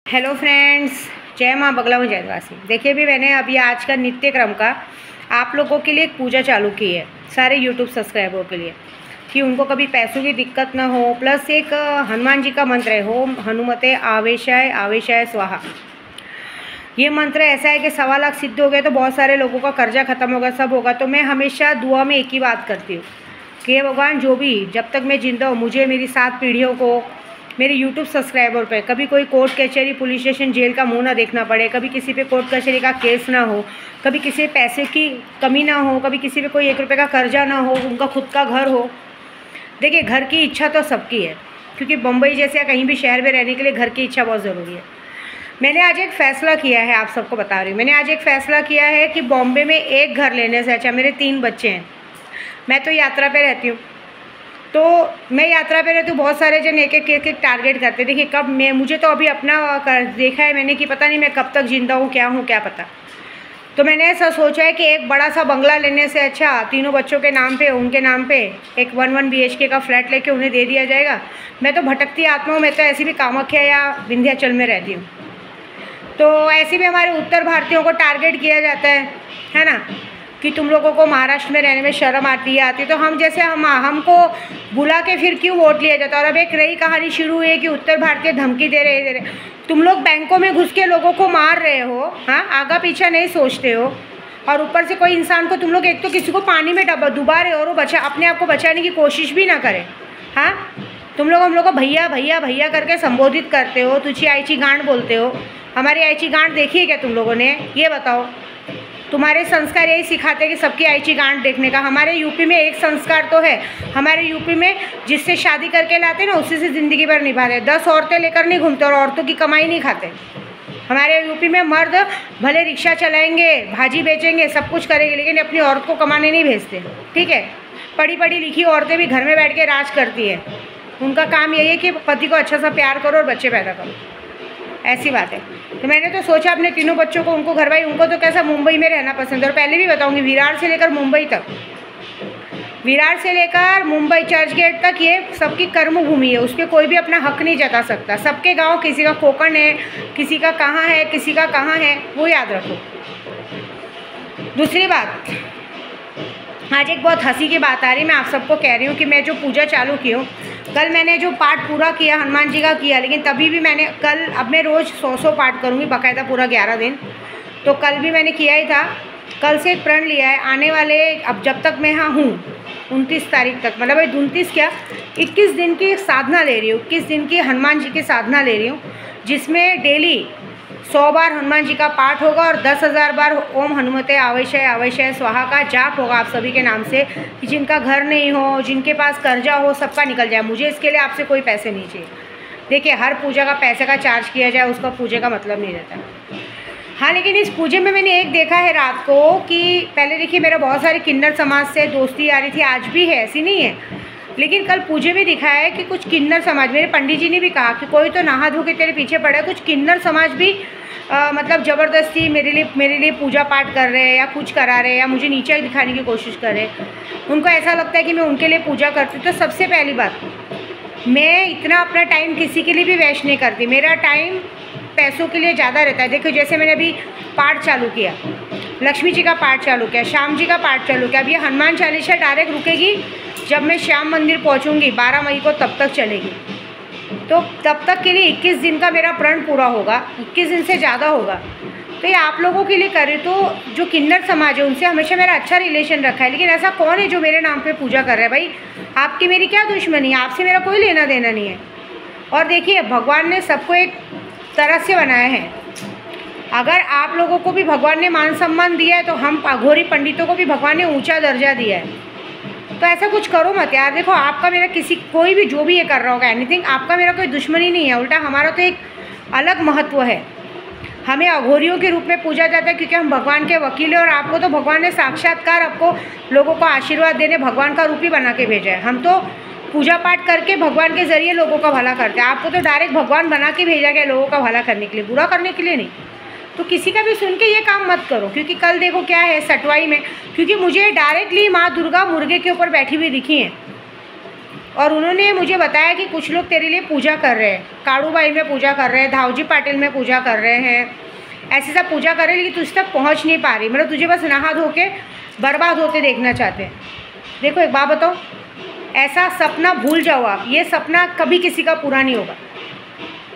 Hello friends, जय माँ बगला में जयवासी। देखिए भी मैंने अभी आज का नित्य क्रम का आप लोगों के लिए एक पूजा चालू की है, सारे यूट्यूब सब्सक्राइबरों के लिए, कि उनको कभी पैसों की दिक्कत ना हो। प्लस एक हनुमान जी का मंत्र है, ओम हनुमते आवेशाय आवेशाय स्वाहा। ये मंत्र ऐसा है कि 1.25 लाख सिद्ध हो गए तो बहुत सारे लोगों का कर्जा खत्म होगा, सब होगा। तो मैं हमेशा दुआ में एक ही बात करती हूँ कि हे भगवान, जो भी जब तक मैं जिंदा हूँ, मुझे मेरी 7 पीढ़ियों को, मेरे यूट्यूब सब्सक्राइबर पे कभी कोई कोर्ट कचहरी पुलिस स्टेशन जेल का मुंह ना देखना पड़े, कभी किसी पे कोर्ट कचहरी का केस ना हो, कभी किसी पैसे की कमी ना हो, कभी किसी पे कोई 1 रुपये का कर्जा ना हो, उनका खुद का घर हो। देखिए, घर की इच्छा तो सबकी है, क्योंकि मुंबई जैसे या कहीं भी शहर में रहने के लिए घर की इच्छा बहुत ज़रूरी है। मैंने आज एक फ़ैसला किया है, आप सबको बता रही हूँ। मैंने आज एक फ़ैसला किया है कि बॉम्बे में एक घर लेने से अच्छा, मेरे 3 बच्चे हैं, मैं तो यात्रा पे रहती हूँ, तो मैं यात्रा पे रहती हूँ, बहुत सारे जन एक एक टारगेट करते। देखिए, कब मुझे तो अभी अपना देखा है मैंने कि पता नहीं मैं कब तक जिंदा हूँ, क्या हूँ क्या पता। तो मैंने ऐसा सोचा है कि एक बड़ा सा बंगला लेने से अच्छा तीनों बच्चों के नाम पे, उनके नाम पे एक 1 BHK का फ्लैट लेके उन्हें दे दिया जाएगा। मैं तो भटकती आत्मा हूँ, मैं तो ऐसी भी कामाख्या या विंध्याचल में रहती हूँ, तो ऐसे भी हमारे उत्तर भारतीयों को टारगेट किया जाता है ना, कि तुम लोगों को महाराष्ट्र में रहने में शर्म आती है। तो हम जैसे हमको बुला के फिर क्यों वोट लिया जाता है। और अब एक नई कहानी शुरू हुई है कि उत्तर भारतीय धमकी दे रहे। तुम लोग बैंकों में घुस के लोगों को मार रहे हो, हाँ, आगा पीछा नहीं सोचते हो, और ऊपर से कोई इंसान को तुम लोग एक तो किसी को पानी में डुबा रहे हो और वो अपने आप को बचाने की कोशिश भी ना करे। हाँ, तुम लोग हम लोग को भैया भैया भैया करके संबोधित करते हो, तुझी आईची गांड बोलते हो। हमारी आईची गांड देखी है क्या तुम लोगों ने, ये बताओ। तुम्हारे संस्कार यही सिखाते हैं कि सबकी आईची गांड देखने का। हमारे यूपी में एक संस्कार तो है, हमारे यूपी में जिससे शादी करके लाते ना, उसी से ज़िंदगी भर निभाते। 10 औरतें लेकर नहीं घूमते और औरतों की कमाई नहीं खाते। हमारे यूपी में मर्द भले रिक्शा चलाएंगे, भाजी बेचेंगे, सब कुछ करेंगे, लेकिन अपनी औरत को कमाने नहीं भेजते। ठीक है, पढ़ी पढ़ी लिखी औरतें भी घर में बैठ के राज करती है। उनका काम यही है कि पति को अच्छा सा प्यार करो और बच्चे पैदा करो, ऐसी बात है। तो मैंने तो सोचा अपने तीनों बच्चों को, उनको घर भाई, उनको तो कैसा मुंबई में रहना पसंद है। और पहले भी बताऊंगी, विरार से लेकर मुंबई तक, विरार से लेकर मुंबई चर्च गेट तक ये सबकी कर्म भूमि है, उस पर कोई भी अपना हक नहीं जता सकता। सबके गांव, किसी का कोकण है, किसी का कहाँ है, किसी का कहाँ है, वो याद रखो। दूसरी बात, आज एक बहुत हंसी की बात आ रही, मैं आप सबको कह रही हूँ कि मैं जो पूजा चालू की हूँ, कल मैंने जो पाठ पूरा किया हनुमान जी का किया, लेकिन तभी भी मैंने कल, अब मैं रोज़ 100 पाठ करूँगी बाकायदा पूरा 11 दिन, तो कल भी मैंने किया ही था। कल से एक प्रण लिया है, आने वाले, अब जब तक मैं यहाँ हूँ 29 तारीख तक, मतलब 29 क्या, 21 दिन की साधना ले रही हूँ, 21 दिन की हनुमान जी की साधना ले रही हूँ, जिसमें डेली 100 बार हनुमान जी का पाठ होगा और 10,000 बार ओम हनुमते आवेशाय आवेशाय स्वाहा का जाप होगा आप सभी के नाम से, कि जिनका घर नहीं हो, जिनके पास कर्जा हो, सबका निकल जाए। मुझे इसके लिए आपसे कोई पैसे नहीं चाहिए। देखिए, हर पूजा का पैसे का चार्ज किया जाए, उसका पूजे का मतलब नहीं रहता। हाँ, लेकिन इस पूजे में मैंने एक देखा है रात को, कि पहले देखिए मेरा बहुत सारे किन्नर समाज से दोस्ती आ रही थी, आज भी है, ऐसी नहीं है, लेकिन कल पूजे में दिखा है कि कुछ किन्नर समाज, मेरे पंडित जी ने भी कहा कि कोई तो नहा धो के तेरे पीछे पड़ा है। कुछ किन्नर समाज भी मतलब ज़बरदस्ती मेरे लिए पूजा पाठ कर रहे हैं, या कुछ करा रहे हैं, या मुझे नीचे दिखाने की कोशिश कर रहे हैं। उनको ऐसा लगता है कि मैं उनके लिए पूजा करती हूँ। तो सबसे पहली बात, मैं इतना अपना टाइम किसी के लिए भी वेस्ट नहीं करती। मेरा टाइम पैसों के लिए ज़्यादा रहता है। देखो, जैसे मैंने अभी पाठ चालू किया, लक्ष्मी जी का पाठ चालू किया, श्याम जी का पाठ चालू किया। अब ये हनुमान चालीसा डायरेक्ट रुकेगी जब मैं श्याम मंदिर पहुंचूंगी 12 मई को, तब तक चलेगी। तो तब तक के लिए 21 दिन का मेरा प्रण पूरा होगा, 21 दिन से ज़्यादा होगा। तो ये आप लोगों के लिए करे। तो जो किन्नर समाज है उनसे हमेशा मेरा अच्छा रिलेशन रखा है, लेकिन ऐसा कौन है जो मेरे नाम पे पूजा कर रहा है। भाई, आपकी मेरी क्या दुश्मनी है, आपसे मेरा कोई लेना देना नहीं है। और देखिए, भगवान ने सबको एक तरह से बनाया है। अगर आप लोगों को भी भगवान ने मान सम्मान दिया है, तो हम अघोरी पंडितों को भी भगवान ने ऊँचा दर्जा दिया है। तो ऐसा कुछ करो मत यार। देखो, आपका मेरा कोई भी जो भी ये कर रहा होगा एनीथिंग, आपका मेरा कोई दुश्मनी नहीं है, उल्टा हमारा तो एक अलग महत्व है। हमें अघोरियों के रूप में पूजा जाता है, क्योंकि हम भगवान के वकील हैं, और आपको तो भगवान ने साक्षात्कार आपको लोगों को आशीर्वाद देने भगवान का रूप ही बना के भेजा है। हम तो पूजा पाठ करके भगवान के ज़रिए लोगों का भला करते हैं, आपको तो डायरेक्ट भगवान बना के भेजा गया लोगों का भला करने के लिए, बुरा करने के लिए नहीं। तो किसी का भी सुन के ये काम मत करो, क्योंकि कल देखो क्या है सटवाई में, क्योंकि मुझे डायरेक्टली माँ दुर्गा मुर्गे के ऊपर बैठी हुई दिखी हैं, और उन्होंने मुझे बताया कि कुछ लोग तेरे लिए पूजा कर रहे हैं, काड़ूबाई में पूजा कर रहे हैं, धावजी पाटिल में पूजा कर रहे हैं, ऐसे सब पूजा कर रहे हैं, लेकिन तुझ तक पहुँच नहीं पा रही, मतलब तुझे बस नहा धो के बर्बाद होते देखना चाहते हैं। देखो एक बात बताओ, ऐसा सपना भूल जाओ आप, ये सपना कभी किसी का पूरा नहीं होगा,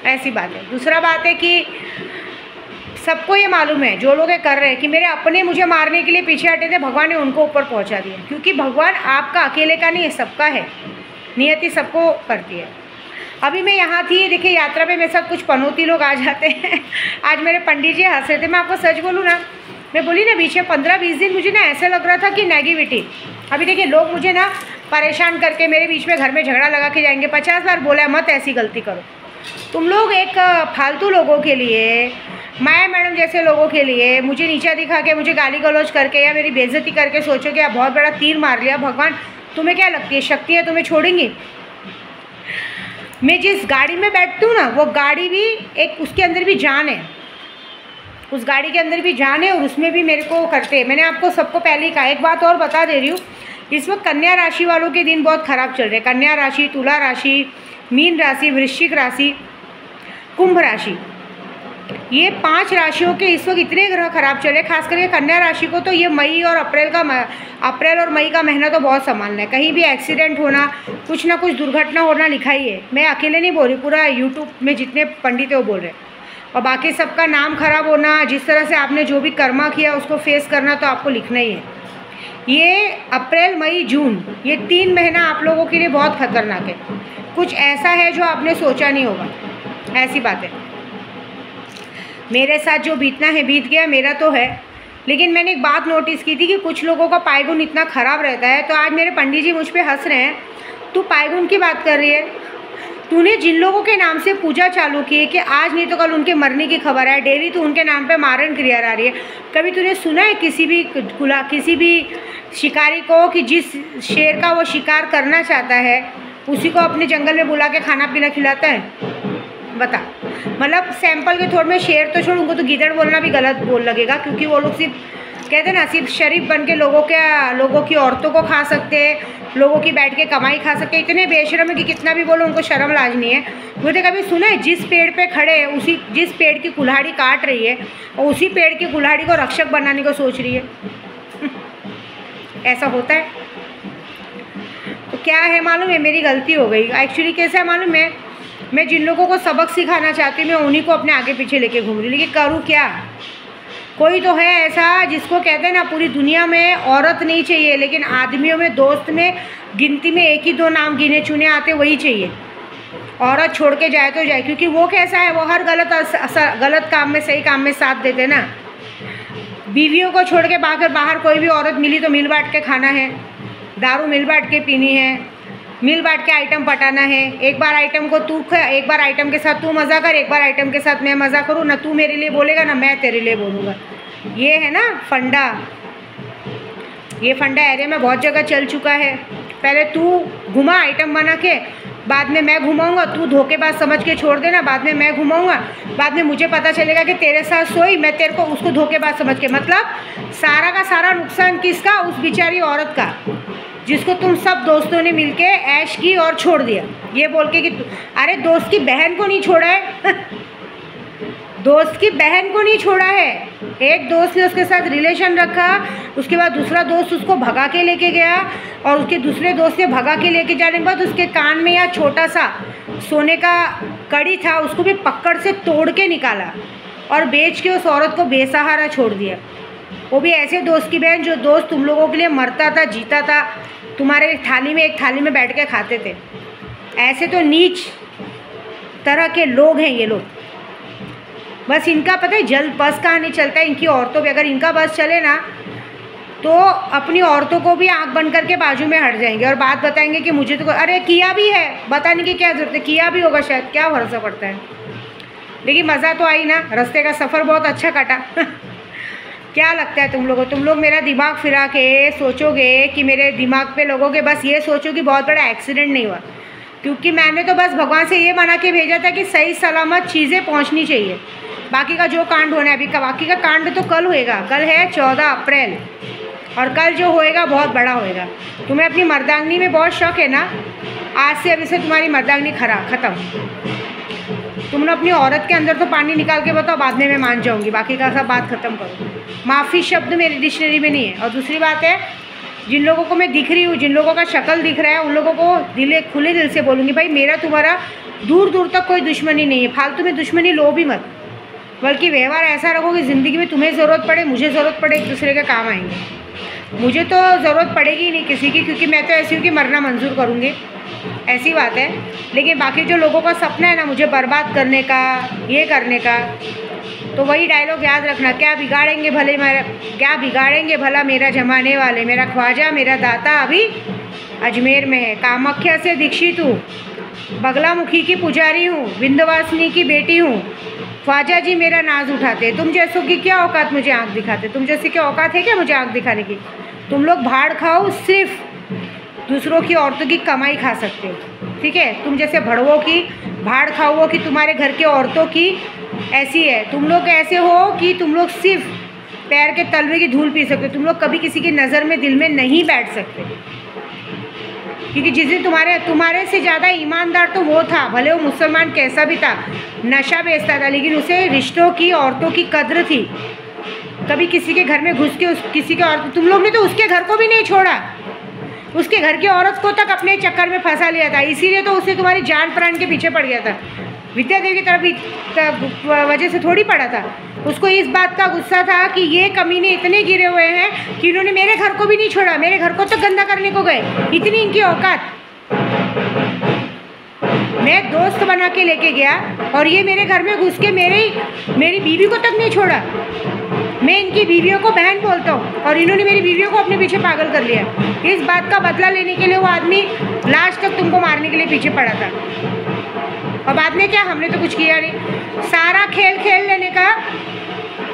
ऐसी बात है। दूसरा बात है कि सबको ये मालूम है, जो लोग ये कर रहे हैं, कि मेरे अपने मुझे मारने के लिए पीछे हटे थे, भगवान ने उनको ऊपर पहुंचा दिया, क्योंकि भगवान आपका अकेले का नहीं है, सबका है, नियति सबको करती है। अभी मैं यहाँ थी, देखिए यात्रा पे मेरे साथ कुछ पनौती लोग आ जाते हैं। आज मेरे पंडित जी हंस रहे थे, मैं आपको सच बोलूँ ना, मैं बोली ना बीच में 15-20 दिन मुझे ना ऐसा लग रहा था कि नेगेटिविटी। अभी देखिए लोग मुझे ना परेशान करके मेरे बीच में घर में झगड़ा लगा के जाएंगे, 50 बार बोला है मत ऐसी गलती करो। तुम लोग एक फालतू लोगों के लिए, माया मैडम जैसे लोगों के लिए मुझे नीचा दिखा के, मुझे गाली गलौज करके या मेरी बेइज्जती करके सोचो कि आप बहुत बड़ा तीर मार लिया। भगवान तुम्हें क्या लगती है शक्तियाँ तुम्हें छोड़ेंगी? मैं जिस गाड़ी में बैठती हूँ ना, वो गाड़ी भी एक, उसके अंदर भी जान है, उस गाड़ी के अंदर भी जान है, और उसमें भी मेरे को करते हैं। मैंने आपको सबको पहले ही कहा, एक बात और बता दे रही हूँ, इस वक्त कन्या राशि वालों के दिन बहुत ख़राब चल रहे हैं। कन्या राशि, तुला राशि, मीन राशि, वृश्चिक राशि, कुंभ राशि, ये 5 राशियों के इस वक्त इतने ग्रह खराब चल रहे, खास करके कन्या राशि को तो ये मई और अप्रैल और मई का महीना तो बहुत संभालना है। कहीं भी एक्सीडेंट होना, कुछ ना कुछ दुर्घटना होना लिखा ही है। मैं अकेले नहीं बोल रही, पूरा यूट्यूब में जितने पंडित है वो बोल रहे हैं। और बाकी सबका नाम खराब होना, जिस तरह से आपने जो भी कर्मा किया उसको फेस करना तो आपको लिखना ही है। ये अप्रैल, मई, जून, ये 3 महीना आप लोगों के लिए बहुत खतरनाक है। कुछ ऐसा है जो आपने सोचा नहीं होगा, ऐसी बात है। मेरे साथ जो बीतना है बीत गया, मेरा तो है। लेकिन मैंने एक बात नोटिस की थी कि कुछ लोगों का पायगुन इतना ख़राब रहता है। तो आज मेरे पंडित जी मुझ पे हंस रहे हैं, तू पायगुन की बात कर रही है, तूने जिन लोगों के नाम से पूजा चालू की है कि आज नहीं तो कल उनके मरने की खबर है, डेली तो उनके नाम पे मारण क्रिया आ रही है। कभी तूने सुना है किसी भी शिकारी को कि जिस शेर का वो शिकार करना चाहता है उसी को अपने जंगल में बुला के खाना पीना खिलाता है? बता, मतलब सैंपल के थोड़ में शेर तो छोड़, उनको तो गीदड़ बोलना भी गलत बोल लगेगा, क्योंकि वो लोग सिर्फ कहते हैं ना, सिर्फ शरीफ बन के लोगों की औरतों को खा सकते हैं, लोगों की बैठ के कमाई खा सकते हैं। इतने बेशरम है कि कितना भी बोलो उनको शर्म लाज नहीं है। मुझे कभी सुना है जिस पेड़ पे खड़े है, जिस पेड़ की कुल्हाड़ी काट रही है और उसी पेड़ की कुल्हाड़ी को रक्षक बनाने को सोच रही है? ऐसा होता है? तो क्या है मालूम है, मेरी गलती हो गई। एक्चुअली कैसा है मालूम है, मैं जिन लोगों को सबक सिखाना चाहती हूँ मैं उन्हीं को अपने आगे पीछे लेके घूम रही हूँ। लेकिन करूँ क्या? कोई तो है ऐसा जिसको कहते हैं ना, पूरी दुनिया में औरत नहीं चाहिए, लेकिन आदमियों में, दोस्त में गिनती में 1 ही 2 नाम गिने चुने आते, वही चाहिए। औरत छोड़ के जाए तो जाए, क्योंकि वो कैसा है, वो हर गलत काम में, सही काम में साथ देते ना। बीवियों को छोड़ के बाहर कोई भी औरत मिली तो मिल बांट के खाना है, दारू मिल बांट के पीनी है, मिल बांट के आइटम पटाना है। एक बार आइटम को तू, एक बार आइटम के साथ तू मज़ा कर, एक बार आइटम के साथ मैं मज़ा करूँ। ना तू मेरे लिए बोलेगा ना मैं तेरे लिए बोलूँगा। ये है ना फंडा, ये फंडा एरिया में बहुत जगह चल चुका है। पहले तू घुमा आइटम बना के, बाद में मैं घुमाऊँगा, तू धोखेबाज समझ के छोड़ देना, बाद में मैं घुमाऊँगा, बाद में मुझे पता चलेगा कि तेरे साथ सोई, मैं तेरे को उसको धोखेबाज समझ के, मतलब सारा का सारा नुकसान किसका? उस बेचारी औरत का, जिसको तुम सब दोस्तों ने मिलके ऐश की और छोड़ दिया, ये बोल के कि अरे दोस्त की बहन को नहीं छोड़ा है। दोस्त की बहन को नहीं छोड़ा है। एक दोस्त ने उसके साथ रिलेशन रखा, उसके बाद दूसरा दोस्त उसको भगा के लेके गया, और उसके दूसरे दोस्त ने भगा के लेके जाने के बाद उसके कान में या छोटा सा सोने का कड़ी था, उसको भी पकड़ से तोड़ के निकाला और बेच के उस औरत को बेसहारा छोड़ दिया। वो भी ऐसे दोस्त की बहन जो दोस्त तुम लोगों के लिए मरता था, जीता था, तुम्हारे एक थाली में बैठ के खाते थे। ऐसे तो नीच तरह के लोग हैं ये लोग। बस इनका पता है जल्द बस कहाँ नहीं चलता है, इनकी औरतों पे। अगर इनका बस चले ना तो अपनी औरतों को भी आंख बंद करके बाजू में हट जाएंगे और बात बताएंगे कि मुझे तो, अरे किया भी है, बताने की क्या ज़रूरत है, किया भी होगा शायद, क्या भरोसा पड़ता है। लेकिन मज़ा तो आई ना, रास्ते का सफ़र बहुत अच्छा काटा। क्या लगता है तुम लोग मेरा दिमाग फिरा के सोचोगे कि मेरे दिमाग पे लगोगे, बस ये सोचो कि बहुत बड़ा एक्सीडेंट नहीं हुआ, क्योंकि मैंने तो बस भगवान से ये माना के भेजा था कि सही सलामत चीज़ें पहुंचनी चाहिए। बाकी का जो कांड होना है, अभी का बाकी का कांड तो कल होएगा, कल है 14 अप्रैल, और कल जो होएगा बहुत बड़ा होएगा। तुम्हें अपनी मर्दांगनी में बहुत शौक है ना, आज से अभी से तुम्हारी मर्दांगी ख़त्म। तुमने अपनी औरत के अंदर तो पानी निकाल के बताओ, बाद में मैं मान जाऊंगी, बाकी का सब बात ख़त्म करो। माफ़ी शब्द मेरी डिक्शनरी में नहीं है। और दूसरी बात है, जिन लोगों को मैं दिख रही हूँ, जिन लोगों का शक्ल दिख रहा है, उन लोगों को खुले दिल से बोलूँगी, भाई मेरा तुम्हारा दूर दूर तक कोई दुश्मनी नहीं है। फालतू में दुश्मनी लो भी मत, बल्कि व्यवहार ऐसा रखो कि ज़िंदगी में तुम्हें ज़रूरत पड़े, मुझे ज़रूरत पड़े, एक दूसरे के काम आएंगे। मुझे तो ज़रूरत पड़ेगी ही नहीं किसी की, क्योंकि मैं तो ऐसी हूँ कि मरना मंजूर करूँगी, ऐसी बात है। लेकिन बाकी जो लोगों का सपना है ना मुझे बर्बाद करने का, ये करने का, तो वही डायलॉग याद रखना, क्या बिगाड़ेंगे भला मेरा जमाने वाले, मेरा ख्वाजा मेरा दाता अभी अजमेर में है। कामाख्या से दीक्षित हूँ, बगलामुखी की पुजारी हूँ, विंध्यवासिनी की बेटी हूँ। ख्वाजा जी मेरा नाज उठाते, तुम जैसों की क्या औकात मुझे आँख दिखाते? तुम जैसी क्या औकात है क्या मुझे आँख दिखाने की? तुम लोग भाड़ खाओ, सिर्फ दूसरों की औरतों की कमाई खा सकते हो, ठीक है? तुम जैसे भड़वों की भाड़ खाओ कि तुम्हारे घर के औरतों की ऐसी है। तुम लोग ऐसे हो कि तुम लोग सिर्फ पैर के तलवे की धूल पी सकते हो। तुम लोग कभी किसी की नज़र में, दिल में नहीं बैठ सकते, क्योंकि जिस दिन तुम्हारे से ज़्यादा ईमानदार तो वो था, भले वो मुसलमान कैसा भी था, नशा बेचता था, लेकिन उसे रिश्तों की, औरतों की कद्र थी। कभी किसी के घर में घुस के किसी के औरत, तुम लोग ने तो उसके घर को भी नहीं छोड़ा, उसके घर की औरत को तक अपने चक्कर में फंसा लिया था, इसीलिए तो उसे तुम्हारी जान प्राण के पीछे पड़ गया था। विद्यादेवी की तरफ वजह से थोड़ी पड़ा था, उसको इस बात का गुस्सा था कि ये कमीने इतने गिरे हुए हैं कि इन्होंने मेरे घर को भी नहीं छोड़ा, मेरे घर को तो गंदा करने को गए, इतनी इनकी औकात। मैं दोस्त बना के लेके गया और ये मेरे घर में घुस के मेरी बीवी को तक नहीं छोड़ा। मैं इनकी बीवियों को बहन बोलता हूँ और इन्होंने मेरी बीवियों को अपने पीछे पागल कर लिया। इस बात का बदला लेने के लिए वो आदमी लास्ट तक तुमको मारने के लिए पीछे पड़ा था। और बाद में क्या, हमने तो कुछ किया नहीं। सारा खेल लेने का,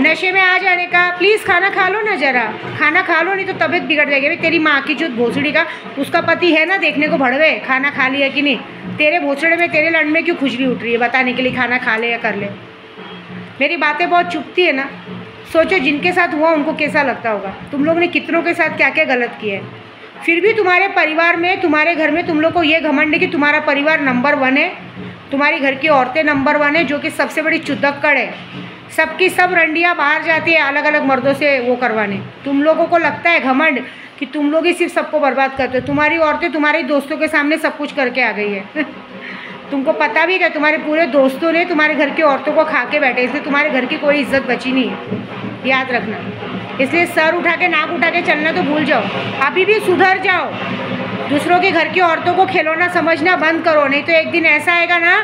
नशे में आ जाने का। प्लीज़ खाना खा लो ना, ज़रा खाना खा लो, नहीं तो तबीयत बिगड़ जाएगी। भाई तेरी माँ की जो भोसड़ी का, उसका पति है ना देखने को भड़वे, खाना खा लिया कि नहीं? तेरे भोसड़े में, तेरे लंड में क्यों खुजली उठ रही है बताने के लिए खाना खा ले या कर ले? मेरी बातें बहुत चुभती है ना। सोचो जिनके साथ हुआ उनको कैसा लगता होगा। तुम लोग ने कितनों के साथ क्या क्या गलत किया है, फिर भी तुम्हारे परिवार में, तुम्हारे घर में तुम लोग को ये घमंड है कि तुम्हारा परिवार नंबर 1 है, तुम्हारी घर की औरतें नंबर 1 है, जो कि सबसे बड़ी चुदक्कड़ है। सबकी सब रंडियाँ बाहर जाती है अलग अलग मर्दों से वो करवाने। तुम लोगों को लगता है घमंड कि तुम लोग ही सिर्फ सबको बर्बाद करते हो। तुम्हारी औरतें तुम्हारे दोस्तों के सामने सब कुछ करके आ गई है तुमको पता भी है, तुम्हारे पूरे दोस्तों ने तुम्हारे घर की औरतों को खा के बैठे, इसलिए तुम्हारे घर की कोई इज्जत बची नहीं है, याद रखना। इसलिए सर उठा के, नाक उठा के चलना तो भूल जाओ, अभी भी सुधर जाओ। दूसरों के घर की औरतों को खिलौना समझना बंद करो, नहीं तो एक दिन ऐसा आएगा ना,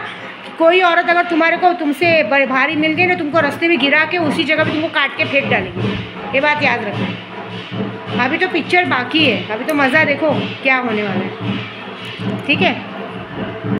कोई औरत अगर तुम्हारे को तुमसे बड़े भारी मिल गई ना, तुमको रास्ते में गिरा के उसी जगह पे तुमको काट के फेंक डालेगी। ये बात याद रखना। अभी तो पिक्चर बाकी है, अभी तो मज़ा देखो क्या होने वाला है, ठीक है।